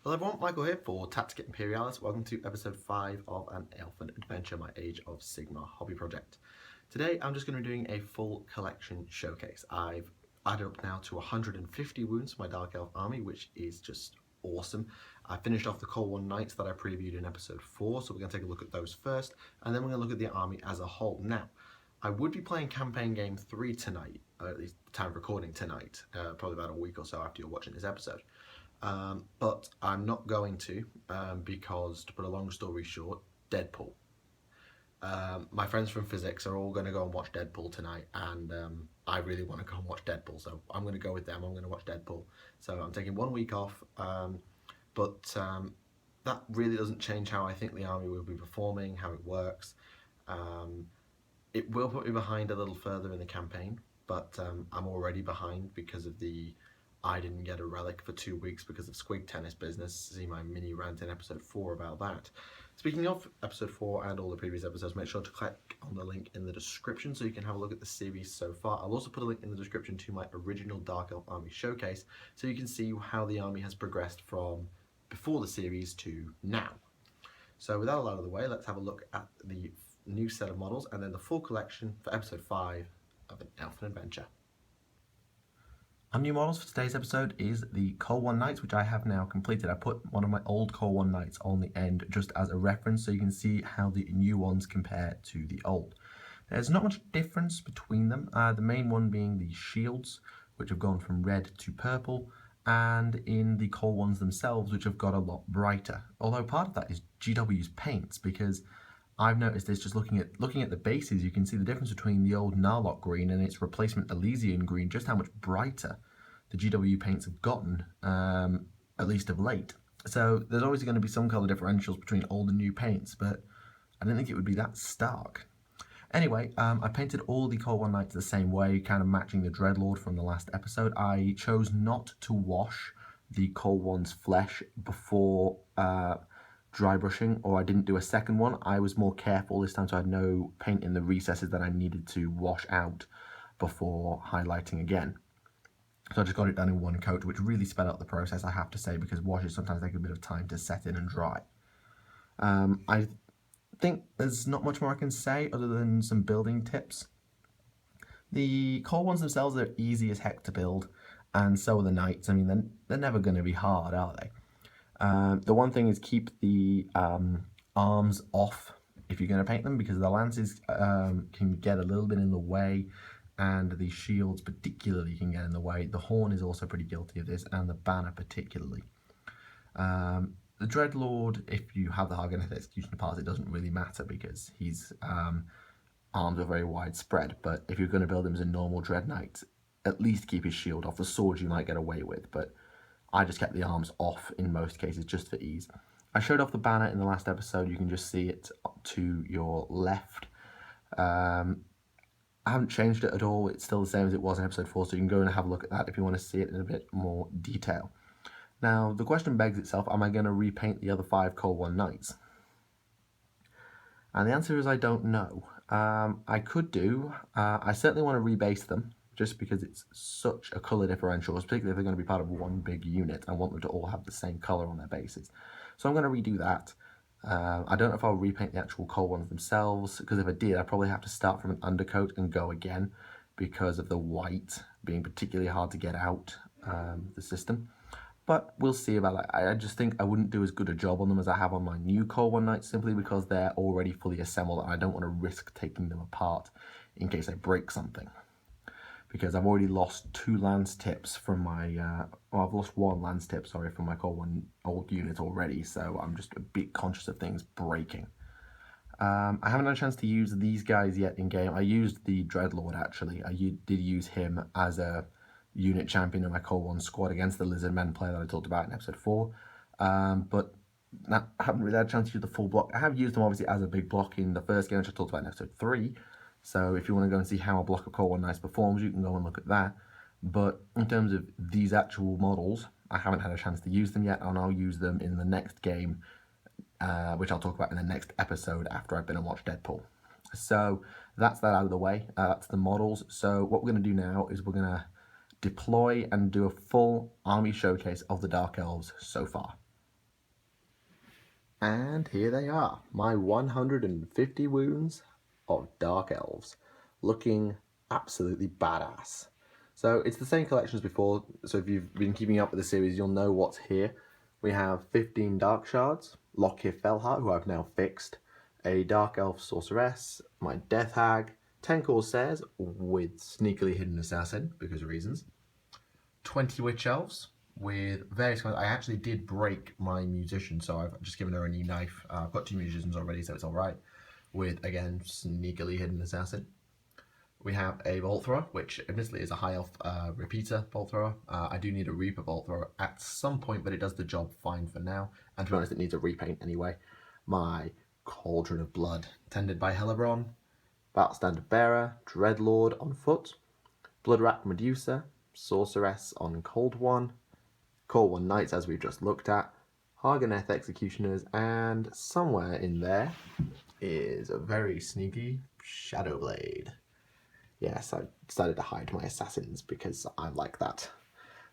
Hello everyone, Michael here for Tactica Imperialis. Welcome to episode 5 of an Aelfen adventure, my Age of Sigmar hobby project. Today I'm just going to be doing a full collection showcase. I've added up now to 150 wounds for my Dark Elf army, which is just awesome. I finished off the Cold One Knights that I previewed in episode 4, so we're going to take a look at those first, and then we're going to look at the army as a whole. Now, I would be playing campaign game 3 tonight, or at least the time of recording tonight, probably about a week or so after you're watching this episode. But I'm not going to because, to put a long story short, Deadpool. My friends from physics are all going to go and watch Deadpool tonight, and I really want to go and watch Deadpool, so I'm going to go with them. I'm going to watch Deadpool. So I'm taking 1 week off, but that really doesn't change how I think the army will be performing, how it works. It will put me behind a little further in the campaign, but I'm already behind because of I didn't get a relic for 2 weeks because of Squig Tennis business. See my mini rant in episode 4 about that. Speaking of episode 4 and all the previous episodes, make sure to click on the link in the description so you can have a look at the series so far. I'll also put a link in the description to my original Dark Elf army showcase so you can see how the army has progressed from before the series to now. So with that all out of the way, let's have a look at the new set of models and then the full collection for episode 5 of an Elfen adventure. Our new models for today's episode is the Cold One Knights, which I have now completed. I put one of my old Cold One Knights on the end just as a reference so you can see how the new ones compare to the old. There's not much difference between them, the main one being the shields, which have gone from red to purple, and in the Cold Ones themselves, which have got a lot brighter. Although part of that is GW's paints, because I've noticed this just looking at the bases, you can see the difference between the old Narlock green and its replacement Elysian green, just how much brighter the GW paints have gotten, at least of late. So there's always going to be some colour differentials between old and new paints, but I didn't think it would be that stark. Anyway, I painted all the Cold One Knights the same way, kind of matching the Dreadlord from the last episode. I chose not to wash the Cold One's flesh before dry brushing, or I didn't do a second one. I was more careful this time, so I had no paint in the recesses that I needed to wash out before highlighting again. So I just got it done in one coat, which really sped up the process, I have to say, because washes sometimes take a bit of time to set in and dry. I think there's not much more I can say other than some building tips. The Cold Ones themselves are easy as heck to build, and so are the Knights. I mean, they're never going to be hard, are they? The one thing is keep the arms off if you're going to paint them, because the lances can get a little bit in the way, and the shields particularly can get in the way. The horn is also pretty guilty of this, and the banner particularly. The Dreadlord, if you have the Hargoneth Executioner parts, it doesn't really matter because his arms are very widespread, but if you're going to build him as a normal Dread Knight, at least keep his shield off. The sword you might get away with, but I just kept the arms off in most cases just for ease. I showed off the banner in the last episode. You can just see it to your left. I haven't changed it at all. It's still the same as it was in episode 4, so you can go and have a look at that if you want to see it in a bit more detail. Now, the question begs itself, am I going to repaint the other 5 Cold One Knights? And the answer is I don't know. I could do. I certainly want to rebase them, just because it's such a colour differential, particularly if they're going to be part of one big unit. I want them to all have the same colour on their bases. So I'm going to redo that. I don't know if I'll repaint the actual Cold Ones themselves, because if I did, I'd probably have to start from an undercoat and go again, because of the white being particularly hard to get out the system. But we'll see about that. I just think I wouldn't do as good a job on them as I have on my new Cold One Knights, simply because they're already fully assembled and I don't want to risk taking them apart in case I break something. Because I've already lost 2 lance tips from my, I've lost 1 lance tip, sorry, from my Cold One old unit already, so I'm just a bit conscious of things breaking. I haven't had a chance to use these guys yet in game. I used the Dreadlord actually. I did use him as a unit champion in my Cold One squad against the Lizard Men player that I talked about in episode 4, but I haven't really had a chance to use the full block. I have used them obviously as a big block in the first game, which I talked about in episode 3. So if you want to go and see how a block of Cold One Knights performs, you can go and look at that. But in terms of these actual models, I haven't had a chance to use them yet, and I'll use them in the next game, which I'll talk about in the next episode after I've been and watched Deadpool. So that's that out of the way. That's the models. So what we're going to do now is we're going to deploy and do a full army showcase of the Dark Elves so far. And here they are, my 150 wounds of Dark Elves, looking absolutely badass. So it's the same collection as before, so if you've been keeping up with the series, you'll know what's here. We have 15 Dark Shards, Lockhear Fellheart, who I've now fixed, a Dark Elf Sorceress, my Death Hag, 10 Corsairs with Sneakily Hidden Assassin, because of reasons, 20 Witch Elves, with various kinds. I actually did break my musician, so I've just given her a new knife. I've got 2 musicians already, so it's alright. With, again, Sneakily Hidden Assassin. We have a Bolt Thrower, which admittedly is a high elf repeater Bolt Thrower. I do need a Reaper Bolt Thrower at some point, but it does the job fine for now. And to be honest, it needs a repaint anyway. My Cauldron of Blood, tended by Helebron. Battle Standard Bearer, Dreadlord on foot. Bloodrack Medusa, Sorceress on Cold One. Cold One Knights, as we've just looked at. Harganeth Executioners, and somewhere in there is a very sneaky Shadowblade. Yes, I decided to hide my assassins because I'm like that.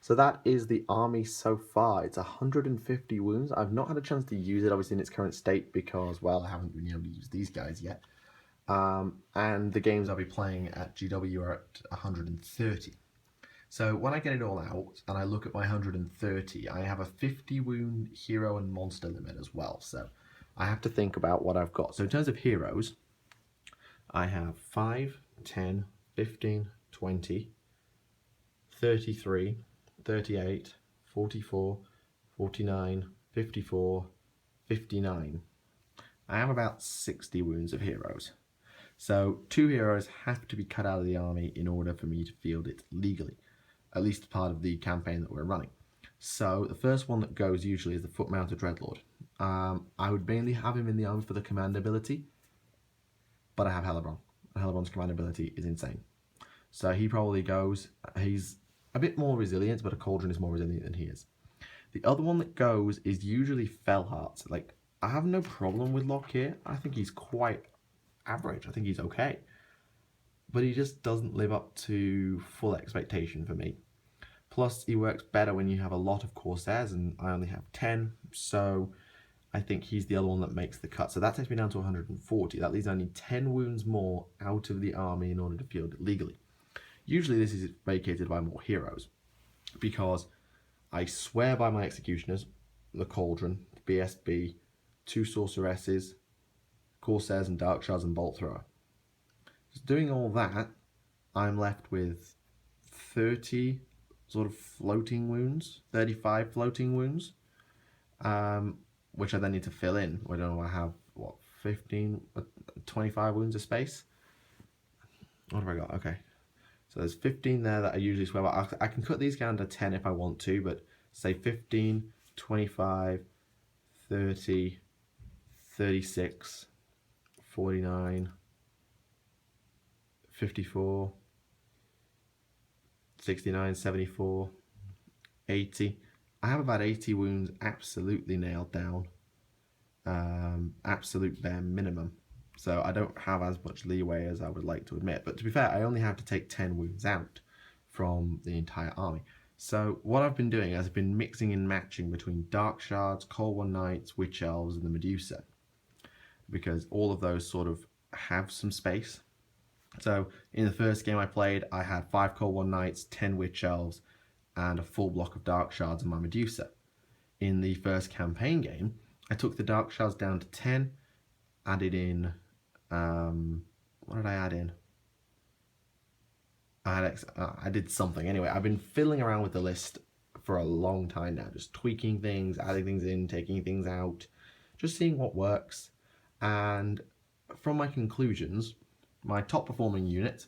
So that is the army so far. It's 150 wounds. I've not had a chance to use it, obviously, in its current state because, well, I haven't been able to use these guys yet. And the games I'll be playing at GW are at 130. So when I get it all out and I look at my 130, I have a 50 wound hero and monster limit as well. So I have to think about what I've got. So in terms of heroes, I have 5, 10, 15, 20, 33, 38, 44, 49, 54, 59. I have about 60 wounds of heroes. So 2 heroes have to be cut out of the army in order for me to field it legally, at least part of the campaign that we're running. So the first one that goes usually is the Foot-Mounted Dreadlord. I would mainly have him in the army for the command ability, but I have Helebron. Helebron's command ability is insane. So he probably goes, he's a bit more resilient, but a Cauldron is more resilient than he is. The other one that goes is usually Fellheart. Like, I have no problem with Lockhear. I think he's quite average. I think he's okay. But he just doesn't live up to full expectation for me. Plus, he works better when you have a lot of Corsairs, and I only have 10, so I think he's the other one that makes the cut. So that takes me down to 140. That leaves only 10 wounds more out of the army in order to field it legally. Usually this is vacated by more heroes, because I swear by my Executioners, the Cauldron, the BSB, 2 Sorceresses, Corsairs and Dark Shards and Bolt Thrower. Just doing all that, I'm left with 30 sort of floating wounds, 35 floating wounds, which I then need to fill in. I don't know, I have, what, 15, 25 wounds of space? What have I got? Okay. So there's 15 there that I usually swear by. I can cut these down to 10 if I want to, but say 15, 25, 30, 36, 49, 54, 69, 74, 80. I have about 80 wounds absolutely nailed down. Absolute bare minimum. So I don't have as much leeway as I would like to admit. But to be fair, I only have to take 10 wounds out from the entire army. So what I've been doing is I've been mixing and matching between Dark Shards, Cold One Knights, Witch Elves, and the Medusa, because all of those sort of have some space. So in the first game I played, I had 5 Cold One Knights, 10 Witch Elves, and a full block of Dark Shards and my Medusa. In the first campaign game, I took the Dark Shards down to 10, added in, what did I add in? I did something. Anyway, I've been fiddling around with the list for a long time now, just tweaking things, adding things in, taking things out, just seeing what works. And from my conclusions, my top performing unit,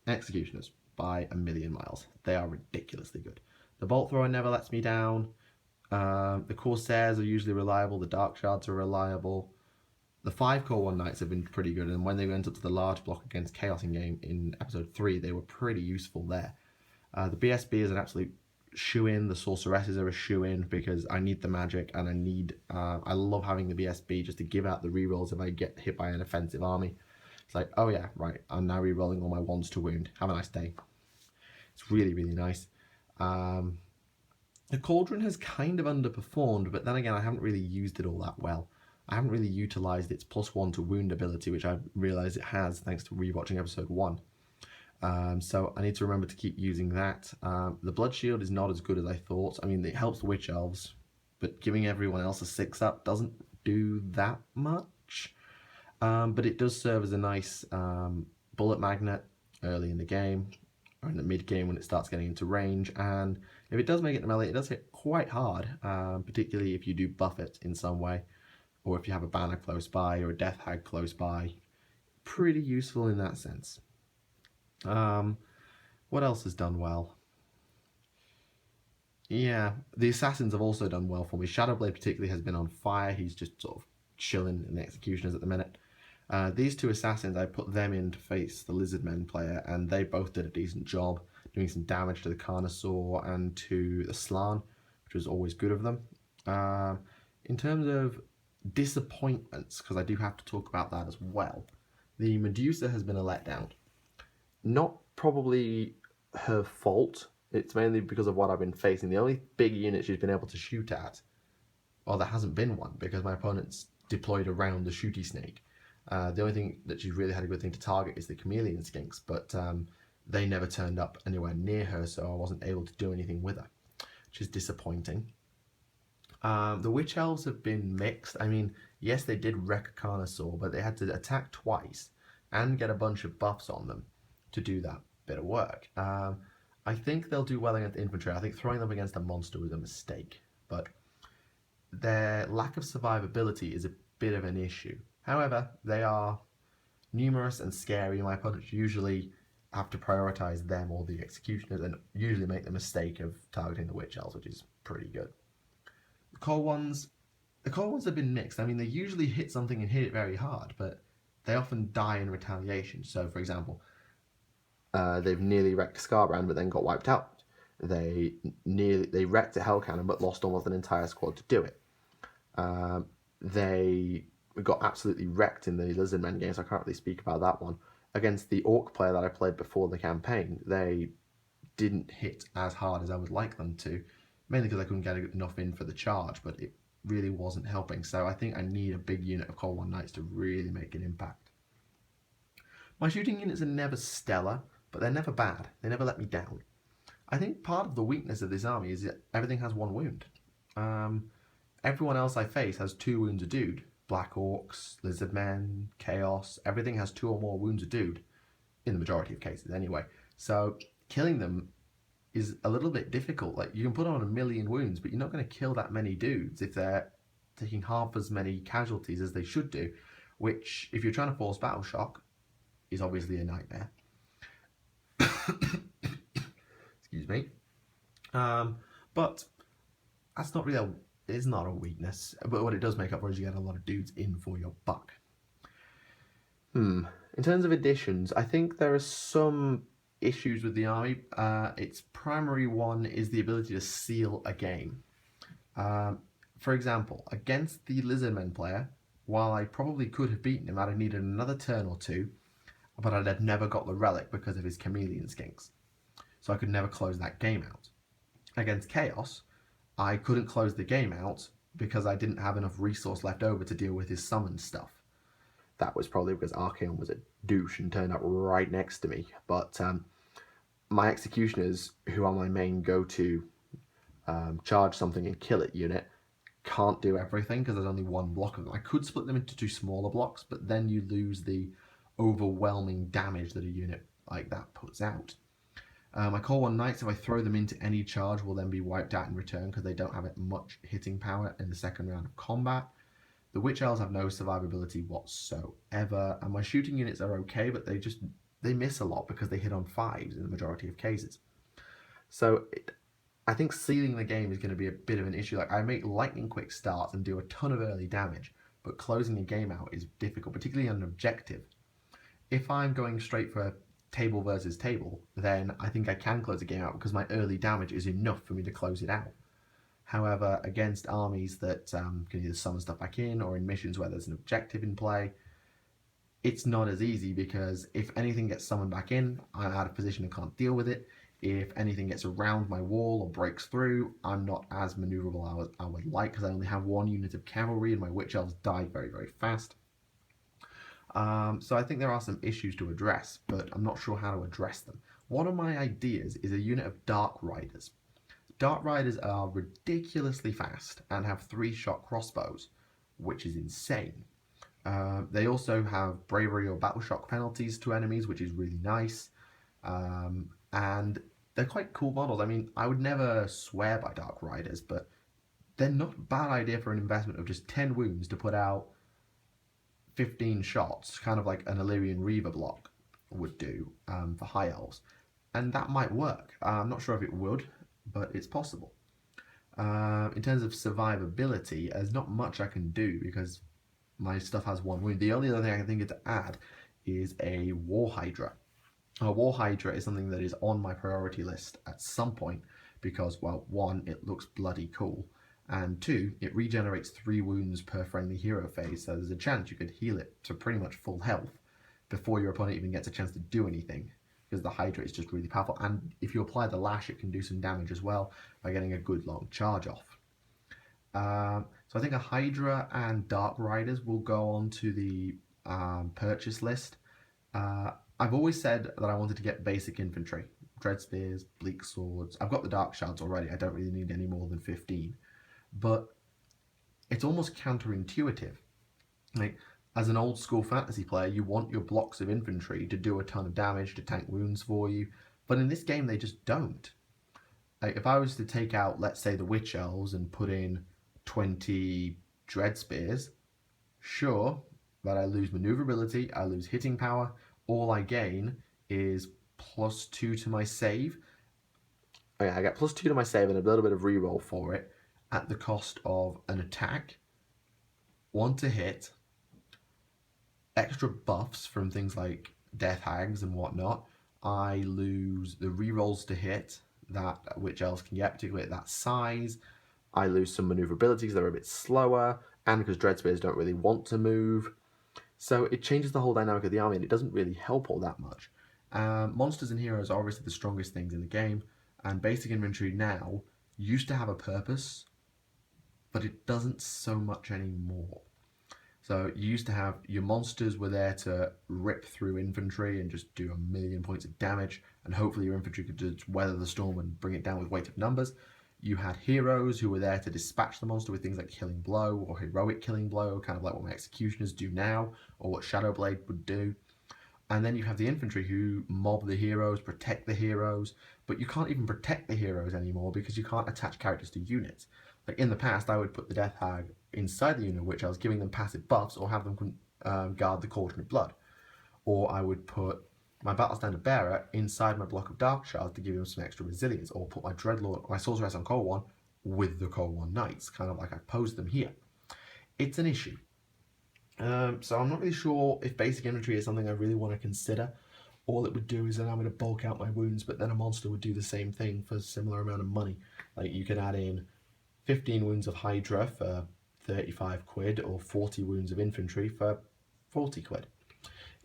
Executioners, by a million miles. They are ridiculously good. The Bolt Thrower never lets me down. The Corsairs are usually reliable. The Dark Shards are reliable. The 5 Core One Knights have been pretty good, and when they went up to the large block against Chaos in game in episode 3, they were pretty useful there. The BSB is an absolute shoe-in. The Sorceresses are a shoe-in because I need the magic, and I love having the BSB just to give out the rerolls if I get hit by an offensive army. It's like, oh yeah, right, I'm now rerolling all my wands to wound. Have a nice day. It's really, really nice. And The Cauldron has kind of underperformed, but then again, I haven't really used it all that well. I haven't really utilised its +1 to wound ability, which I realised it has thanks to rewatching episode 1. So I need to remember to keep using that. The Blood Shield is not as good as I thought. I mean, it helps the Witch Elves, but giving everyone else a 6-up doesn't do that much. But it does serve as a nice bullet magnet early in the game, or in the mid-game when it starts getting into range, and if it does make it to melee, it does hit quite hard, particularly if you do buff it in some way, or if you have a banner close by, or a death hag close by. Pretty useful in that sense. What else has done well? Yeah, the assassins have also done well for me. Shadowblade particularly has been on fire. He's just sort of chilling in the executioners at the minute. These two assassins, I put them in to face the Lizardmen player, and they both did a decent job, doing some damage to the Carnosaur and to the Slann, which was always good of them. In terms of disappointments, because I do have to talk about that as well, the Medusa has been a letdown. Not probably her fault. It's mainly because of what I've been facing. The only big unit she's been able to shoot at, well, there hasn't been one because my opponent's deployed around the shooty snake. The only thing that she's really had a good thing to target is the chameleon skinks, but they never turned up anywhere near her, so I wasn't able to do anything with her, which is disappointing. The Witch Elves have been mixed. I mean, yes, they did wreck a Carnosaur, but they had to attack twice and get a bunch of buffs on them to do that bit of work. I think they'll do well against infantry. I think throwing them against a monster was a mistake, but their lack of survivability is a bit of an issue. However, they are numerous and scary. My opponents usually have to prioritize them or the executioners, and usually make the mistake of targeting the Witch Elves, which is pretty good. The core ones have been mixed. I mean, they usually hit something and hit it very hard, but they often die in retaliation. So, for example, they've nearly wrecked Scarbrand, but then got wiped out. They wrecked a Hellcannon, but lost almost an entire squad to do it. They got absolutely wrecked in the Lizardmen game, so I can't really speak about that one. Against the Orc player that I played before the campaign, they didn't hit as hard as I would like them to, mainly because I couldn't get enough in for the charge, but it really wasn't helping. So I think I need a big unit of Cold One Knights to really make an impact. My shooting units are never stellar, but they're never bad. They never let me down. I think part of the weakness of this army is that everything has 1 wound. Everyone else I face has 2 wounds a dude. Black Orcs, Lizardmen, Chaos, everything has 2 or more wounds a dude, in the majority of cases anyway. So killing them is a little bit difficult. Like, you can put on 1,000,000 wounds, but you're not going to kill that many dudes if they're taking half as many casualties as they should do, which, if you're trying to force battle shock, is obviously a nightmare. Excuse me. But that's not really it's not a weakness. But what it does make up for is you get a lot of dudes in for your buck. In terms of additions, I think there are some issues with the army. Its primary one is the ability to seal a game. For example, against the Lizardmen player, while I probably could have beaten him, I'd have needed another turn or 2, but I'd have never got the relic because of his chameleon skinks. So I could never close that game out. Against Chaos, I couldn't close the game out because I didn't have enough resource left over to deal with his summon stuff. That was probably because Archaon was a douche and turned up right next to me. But my executioners, who are my main go-to charge something and kill it unit, can't do everything because there's only 1 block of them. I could split them into 2 smaller blocks, but then you lose the overwhelming damage that a unit like that puts out. My Core 1 Knights, if I throw them into any charge, will then be wiped out in return because they don't have much hitting power in the second round of combat. The Witch Elves have no survivability whatsoever, and my shooting units are okay, but they miss a lot because they hit on 5s in the majority of cases. So I think sealing the game is going to be a bit of an issue. Like, I make lightning quick starts and do a ton of early damage, but closing a game out is difficult, particularly on an objective. If I'm going straight for table versus table, then I think I can close the game out because my early damage is enough for me to close it out. However, against armies that can either summon stuff back in, or in missions where there's an objective in play, it's not as easy because if anything gets summoned back in, I'm out of position and can't deal with it. If anything gets around my wall or breaks through, I'm not as maneuverable as I would like because I only have one unit of cavalry and my witch elves die very, very fast. So I think there are some issues to address, but I'm not sure how to address them. One of my ideas is a unit of Dark Riders. Dark Riders are ridiculously fast and have 3-shot crossbows, which is insane. They also have bravery or battle shock penalties to enemies, which is really nice. And they're quite cool models. I mean, I would never swear by Dark Riders, but they're not a bad idea for an investment of just 10 wounds to put out 15 shots, kind of like an Illyrian Reaver block would do for High Elves. And that might work. I'm not sure if it would, but it's possible. In terms of survivability, there's not much I can do because my stuff has 1 wound. The only other thing I can think of to add is a War Hydra. A War Hydra is something that is on my priority list at some point because, well, 1, it looks bloody cool, and 2, it regenerates 3 wounds per friendly hero phase, so there's a chance you could heal it to pretty much full health before your opponent even gets a chance to do anything, because the Hydra is just really powerful, and if you apply the lash, it can do some damage as well by getting a good long charge off. So I think a Hydra and Dark Riders will go on to the purchase list. I've always said that I wanted to get basic infantry, Dread Spears, Bleak Swords. I've got the Dark Shards already, I don't really need any more than 15. But it's almost counterintuitive. Like, as an old school fantasy player, you want your blocks of infantry to do a ton of damage, to tank wounds for you, but in this game they just don't. Like, if I was to take out, let's say, the Witch Elves and put in 20 Dread Spears, sure, but I lose maneuverability, I lose hitting power, all I gain is +2 to my save. Okay, I get +2 to my save and a little bit of reroll for it at the cost of an attack, 1 to hit, extra buffs from things like Death Hags and whatnot. I lose the rerolls to hit that Witch Elves can get, particularly at that size. I lose some maneuverability because they're a bit slower, and because Dread Spears don't really want to move. So it changes the whole dynamic of the army, and it doesn't really help all that much. Monsters and heroes are obviously the strongest things in the game, and basic infantry now used to have a purpose, but it doesn't so much anymore. So you used to have your monsters were there to rip through infantry and just do 1,000,000 points of damage, and hopefully your infantry could just weather the storm and bring it down with weight of numbers. You had heroes who were there to dispatch the monster with things like Killing Blow or Heroic Killing Blow, kind of like what my Executioners do now, or what Shadowblade would do. And then you have the infantry who mob the heroes, protect the heroes, but you can't even protect the heroes anymore because you can't attach characters to units. Like in the past, I would put the Death Hag inside the unit, which I was giving them passive buffs, or have them guard the Cauldron of Blood. Or I would put my Battle Standard Bearer inside my block of Dark Shards to give him some extra resilience, or put my Dreadlord, my Sorceress on Call 1 with the Call 1 Knights, kind of like I posed them here. It's an issue. So I'm not really sure if basic infantry is something I really want to consider. All it would do is allow me to bulk out my wounds, but then a monster would do the same thing for a similar amount of money. Like you could add in 15 wounds of Hydra for 35 quid, or 40 wounds of infantry for 40 quid.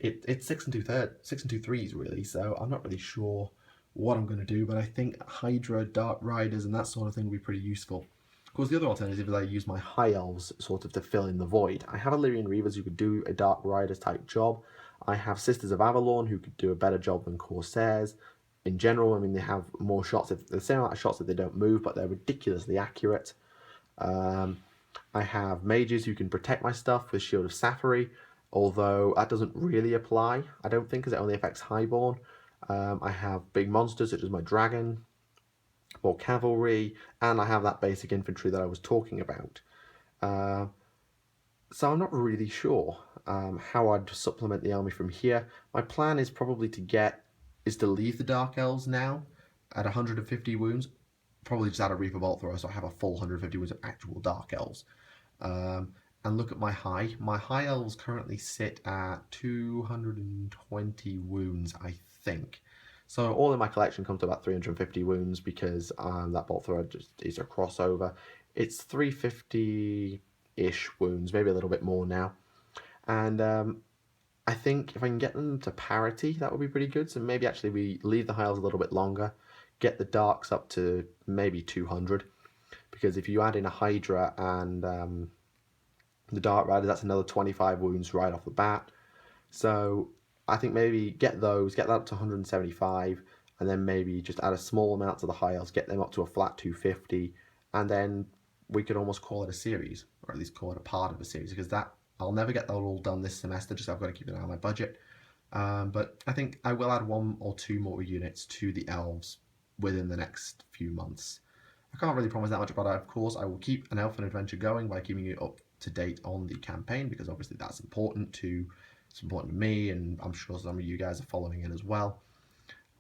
It's 6 and 2/3s really, so I'm not really sure what I'm going to do, but I think Hydra, Dark Riders, and that sort of thing would be pretty useful. Of course, the other alternative is I use my High Elves sort of to fill in the void. I have Illyrian Reavers who could do a Dark Riders type job. I have Sisters of Avalon who could do a better job than Corsairs. In general, I mean, they have more shots, the same amount of shots that they don't move, but they're ridiculously accurate. I have mages who can protect my stuff with Shield of Sapphire, although that doesn't really apply, I don't think, because it only affects Highborn. I have big monsters such as my dragon, or cavalry, and I have that basic infantry that I was talking about. So I'm not really sure how I'd supplement the army from here. My plan is probably to leave the Dark Elves now at 150 wounds, probably just add a Reaper Bolt Thrower so I have a full 150 wounds of actual Dark Elves. And look at my high. My High Elves currently sit at 220 wounds, I think. So all in my collection comes to about 350 wounds because that Bolt Thrower just is a crossover. It's 350-ish wounds, maybe a little bit more now. And I think if I can get them to parity, that would be pretty good. So maybe actually we leave the High Elves a little bit longer, get the darks up to maybe 200, because if you add in a Hydra and the Dark Rider, that's another 25 wounds right off the bat. So I think maybe get that up to 175, and then maybe just add a small amount to the high elves, get them up to a flat 250, and then we could almost call it a series, or at least call it a part of a series, because that I'll never get that all done this semester. Just I've got to keep an eye on my budget. But I think I will add 1 or 2 more units to the elves within the next few months. I can't really promise that much, but of course I will keep an Elfen adventure going by keeping you up to date on the campaign, because obviously that's important to me, and I'm sure some of you guys are following it as well.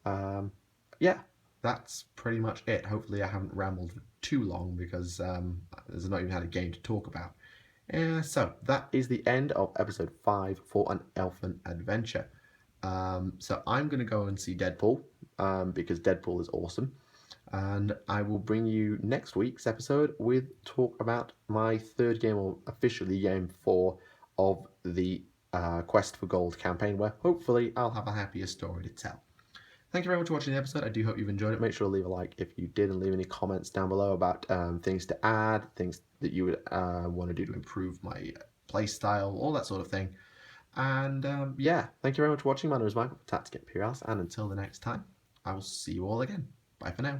Yeah, that's pretty much it. Hopefully I haven't rambled for too long, because there's not even had a game to talk about. So that is the end of episode 5 for an Elfen adventure. So I'm going to go and see Deadpool, because Deadpool is awesome. And I will bring you next week's episode with talk about my third game, or officially game 4 of the Quest for Gold campaign, where hopefully I'll have a happier story to tell. Thank you very much for watching the episode. I do hope you've enjoyed it. Make sure to leave a like if you did, and leave any comments down below about things to add, things that you would want to do to improve my play style, all that sort of thing. And yeah, thank you very much for watching. My name is Michael from Tactica Imperialis, and until the next time, I will see you all again. Bye for now.